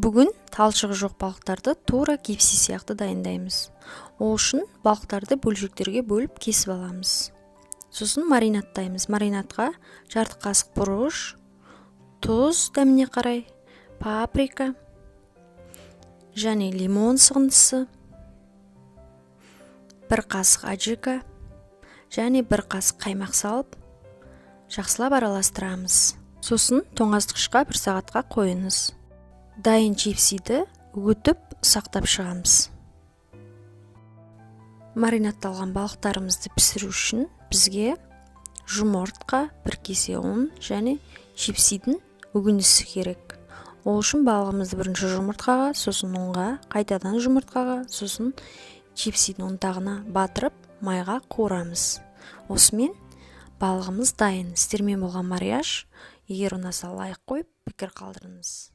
Бүгін талшығы жоқ балықтарды тура кепси сияқты дайындаймыз. Ол үшін балықтарды бөлшектерге бөліп кесіп аламыз. Сосын маринаттаймыз. Маринатқа жарты қасық бұрыш, тұз дәміне қарай, паприка және лимон сығындысы, бір қасық аджика және бір қасық қаймақ салып, жақсылап араластырамыз. Сосын тоңазытқышқа 1 сағатқа қойыңыз. Дайын чипсиді үгітіп сақтап шығамыз. Маринатталған балықтарымызды пісіру үшін бізге жұмыртқа, 1 кесе ұн және чипсидің үгіндісі керек. Ол үшін балығымызды бірінші жұмыртқаға, сосын ұнға, қайтадан жұмыртқаға, сосын чипсидің ұнтағына батырып, майға қуырамыз. Осымен балығымыз дайын. Сіздермен болған Марияш. Егер ұнаса лайк қойып, пікір қалдырыңыз.